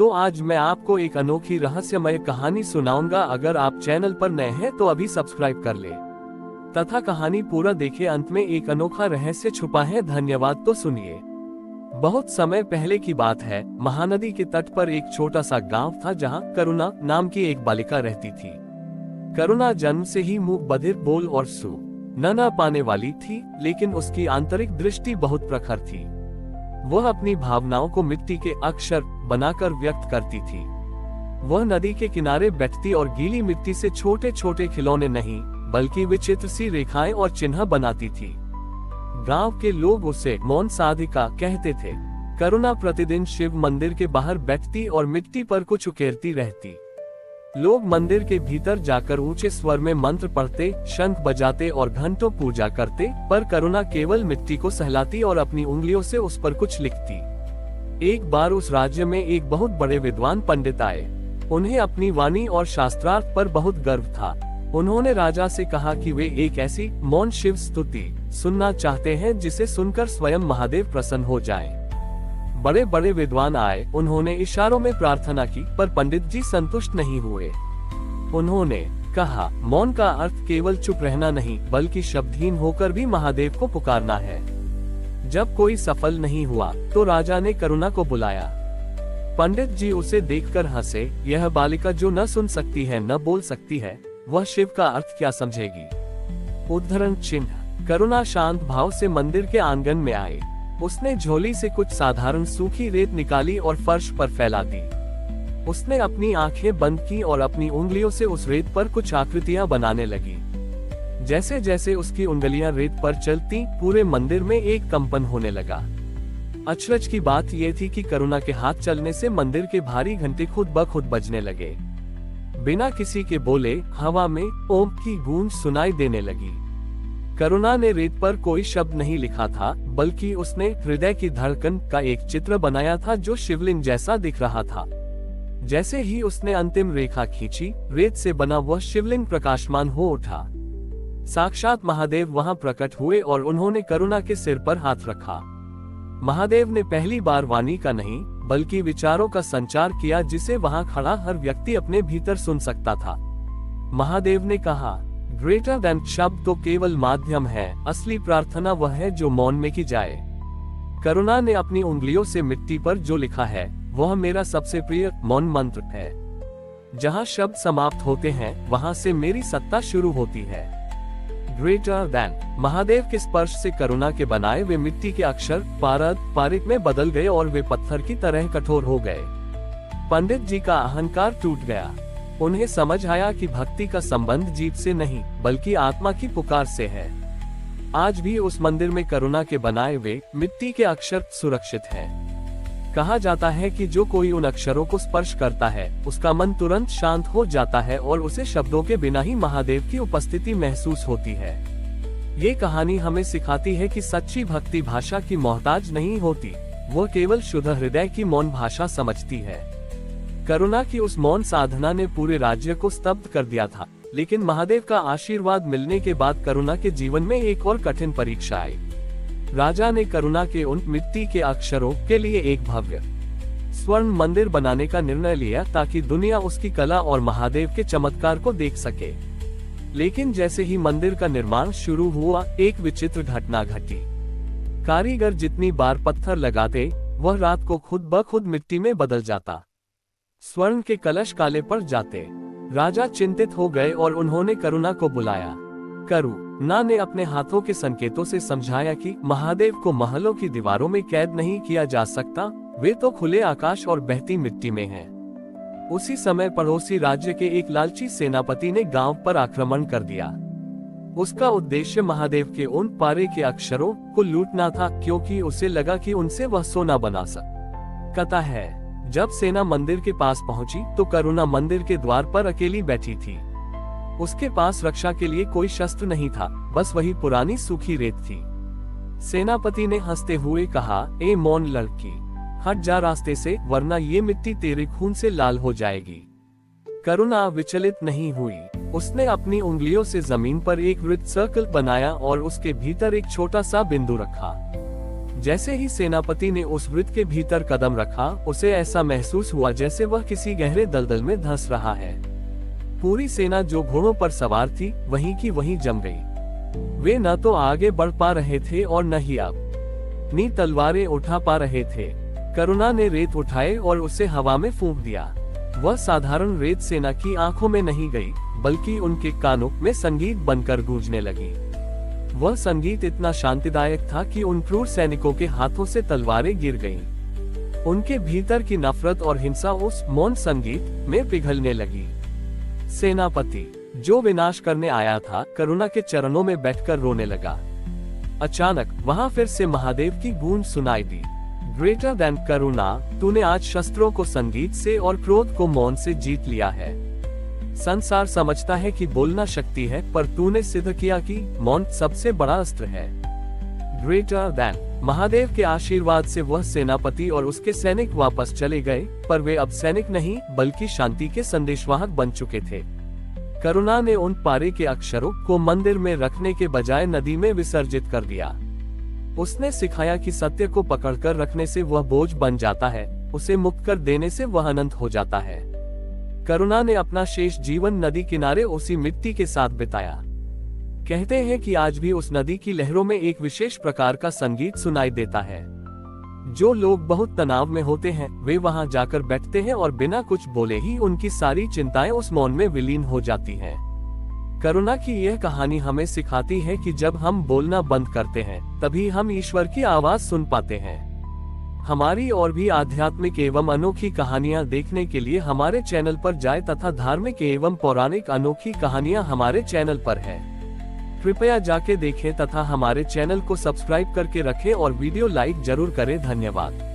तो आज मैं आपको एक अनोखी रहस्यमय कहानी सुनाऊंगा। अगर आप चैनल पर नए हैं तो अभी सब्सक्राइब कर ले तथा कहानी पूरा देखें। अंत में एक अनोखा रहस्य छुपा है। धन्यवाद। तो सुनिए। बहुत समय पहले की बात है। महानदी के तट पर एक छोटा सा गांव था जहां करुणा नाम की एक बालिका रहती थी। करुणा जन्म से ही मुंह बधिर, बोल और सू न पाने वाली थी, लेकिन उसकी आंतरिक दृष्टि बहुत प्रखर थी। वह अपनी भावनाओं को मिट्टी के अक्षर बनाकर व्यक्त करती थी। वह नदी के किनारे बैठती और गीली मिट्टी से छोटे छोटे खिलौने नहीं बल्कि विचित्र सी रेखाएं और चिन्ह बनाती थी। गांव के लोग उसे मौन साधिका कहते थे। करुणा प्रतिदिन शिव मंदिर के बाहर बैठती और मिट्टी पर कुछ उकेरती रहती। लोग मंदिर के भीतर जाकर ऊंचे स्वर में मंत्र पढ़ते, शंख बजाते और घंटों पूजा करते, पर करुणा केवल मिट्टी को सहलाती और अपनी उंगलियों से उस पर कुछ लिखती। एक बार उस राज्य में एक बहुत बड़े विद्वान पंडित आए। उन्हें अपनी वाणी और शास्त्रार्थ पर बहुत गर्व था। उन्होंने राजा से कहा कि वे एक ऐसी मौन शिव स्तुति सुनना चाहते हैं जिसे सुनकर स्वयं महादेव प्रसन्न हो जाएं। बड़े बड़े विद्वान आए। उन्होंने इशारों में प्रार्थना की, पर पंडित जी संतुष्ट नहीं हुए। उन्होंने कहा, मौन का अर्थ केवल चुप रहना नहीं बल्कि शब्दहीन होकर भी महादेव को पुकारना है। जब कोई सफल नहीं हुआ तो राजा ने करुणा को बुलाया। पंडित जी उसे देखकर हंसे। यह बालिका जो न सुन सकती है न बोल सकती है, वह शिव का अर्थ क्या समझेगी। उद्धरण चिन्ह। करुणा शांत भाव से मंदिर के आंगन में आई। उसने झोली से कुछ साधारण सूखी रेत निकाली और फर्श पर फैला दी। उसने अपनी आंखें बंद की और अपनी उंगलियों से उस रेत पर कुछ आकृतियां बनाने लगी। जैसे जैसे उसकी उंगलियां रेत पर चलती, पूरे मंदिर में एक कंपन होने लगा। अचरज की बात यह थी कि करुणा के हाथ चलने से मंदिर के भारी घंटे खुद ब खुद बजने लगे। बिना किसी के बोले हवा में ओम की गूंज सुनाई देने लगी। करुणा ने रेत पर कोई शब्द नहीं लिखा था, बल्कि उसने हृदय की धड़कन का एक चित्र बनाया था जो शिवलिंग जैसा दिख रहा था। जैसे ही उसने अंतिम रेखा खींची, रेत से बना वह शिवलिंग प्रकाशमान हो उठा। साक्षात महादेव वहां प्रकट हुए और उन्होंने करुणा के सिर पर हाथ रखा। महादेव ने पहली बार वाणी का नहीं बल्कि विचारों का संचार किया, जिसे वहां खड़ा हर व्यक्ति अपने भीतर सुन सकता था। महादेव ने कहा, ग्रेटर देन शब्द तो केवल माध्यम है, असली प्रार्थना वह है जो मौन में की जाए। करुणा ने अपनी उंगलियों से मिट्टी पर जो लिखा है वह मेरा सबसे प्रिय मौन मंत्र है। जहां शब्द समाप्त होते हैं वहां से मेरी सत्ता शुरू होती है। Greater than. महादेव के स्पर्श से करुणा के बनाए वे मिट्टी के अक्षर पारिक में बदल गए और वे पत्थर की तरह कठोर हो गए। पंडित जी का अहंकार टूट गया। उन्हें समझ आया कि भक्ति का संबंध जीव से नहीं बल्कि आत्मा की पुकार से है। आज भी उस मंदिर में करुणा के बनाए हुए मिट्टी के अक्षर सुरक्षित हैं। कहा जाता है कि जो कोई उन अक्षरों को स्पर्श करता है उसका मन तुरंत शांत हो जाता है और उसे शब्दों के बिना ही महादेव की उपस्थिति महसूस होती है। ये कहानी हमें सिखाती है कि सच्ची भक्ति भाषा की मोहताज नहीं होती, वो केवल शुद्ध हृदय की मौन भाषा समझती है। करुणा की उस मौन साधना ने पूरे राज्य को स्तब्ध कर दिया था, लेकिन महादेव का आशीर्वाद मिलने के बाद करुणा के जीवन में एक और कठिन परीक्षा आई। राजा ने करुणा के उन मिट्टी के अक्षरों के लिए एक भव्य स्वर्ण मंदिर बनाने का निर्णय लिया ताकि दुनिया उसकी कला और महादेव के चमत्कार को देख सके। लेकिन जैसे ही मंदिर का निर्माण शुरू हुआ, एक विचित्र घटना घटी। कारीगर जितनी बार पत्थर लगाते, वह रात को खुद ब खुद मिट्टी में बदल जाता। स्वर्ण के कलश काले पड़ जाते। राजा चिंतित हो गए और उन्होंने करुणा को बुलाया। करुणा ने अपने हाथों के संकेतों से समझाया कि महादेव को महलों की दीवारों में कैद नहीं किया जा सकता, वे तो खुले आकाश और बहती मिट्टी में हैं। उसी समय पड़ोसी राज्य के एक लालची सेनापति ने गांव पर आक्रमण कर दिया। उसका उद्देश्य महादेव के उन पारे के अक्षरों को लूटना था, क्योंकि उसे लगा कि उनसे वह सोना बना सकता है। जब सेना मंदिर के पास पहुंची तो करुणा मंदिर के द्वार पर अकेली बैठी थी। उसके पास रक्षा के लिए कोई शस्त्र नहीं था, बस वही पुरानी सूखी रेत थी। सेनापति ने हंसते हुए कहा, ए मौन लड़की, हट जा रास्ते से, वरना ये मिट्टी तेरे खून से लाल हो जाएगी। करुणा विचलित नहीं हुई। उसने अपनी उंगलियों से जमीन पर एक वृत्त सर्कल बनाया और उसके भीतर एक छोटा सा बिंदु रखा। जैसे ही सेनापति ने उस वृत्त के भीतर कदम रखा, उसे ऐसा महसूस हुआ जैसे वह किसी गहरे दलदल में धंस रहा है। पूरी सेना जो घोड़ों पर सवार थी, वहीं की वहीं जम गई। वे न तो आगे बढ़ पा रहे थे और न ही अपनी तलवारें उठा पा रहे थे। करुणा ने रेत उठाए और उसे हवा में फूंक दिया। वह साधारण रेत सेना की आंखों में नहीं गई, बल्कि उनके कानों में संगीत बनकर गूंजने लगी। वह संगीत इतना शांतिदायक था कि उन क्रूर सैनिकों के हाथों से तलवारें गिर गईं। उनके भीतर की नफरत और हिंसा उस मौन संगीत में पिघलने लगी। सेनापति, जो विनाश करने आया था, करुणा के चरणों में बैठकर रोने लगा। अचानक वहां फिर से महादेव की गूंज सुनाई दी। ग्रेटर देन करुणा, तूने आज शस्त्रों को संगीत से और क्रोध को मौन से जीत लिया है। संसार समझता है कि बोलना शक्ति है, पर तूने सिद्ध किया कि मौन सबसे बड़ा अस्त्र है। Greater than. महादेव के आशीर्वाद से वह सेनापति और उसके सैनिक वापस चले गए, पर वे अब सैनिक नहीं बल्कि शांति के संदेशवाहक बन चुके थे। करुणा ने उन पारे के अक्षरों को मंदिर में रखने के बजाय नदी में विसर्जित कर दिया। उसने सिखाया कि सत्य को पकड़कर रखने से वह बोझ बन जाता है, उसे मुक्त कर देने से वह अनंत हो जाता है। करुणा ने अपना शेष जीवन नदी किनारे उसी मिट्टी के साथ बिताया। कहते हैं कि आज भी उस नदी की लहरों में एक विशेष प्रकार का संगीत सुनाई देता है। जो लोग बहुत तनाव में होते हैं, वे वहां जाकर बैठते हैं और बिना कुछ बोले ही उनकी सारी चिंताएं उस मौन में विलीन हो जाती हैं। करुणा की यह कहानी हमें सिखाती है कि जब हम बोलना बंद करते हैं, तभी हम ईश्वर की आवाज सुन पाते हैं। हमारी और भी आध्यात्मिक एवं अनोखी कहानियां देखने के लिए हमारे चैनल पर जाएं तथा धार्मिक एवं पौराणिक अनोखी कहानियां हमारे चैनल पर है। कृपया जाके देखें तथा हमारे चैनल को सब्सक्राइब करके रखें और वीडियो लाइक जरूर करें। धन्यवाद।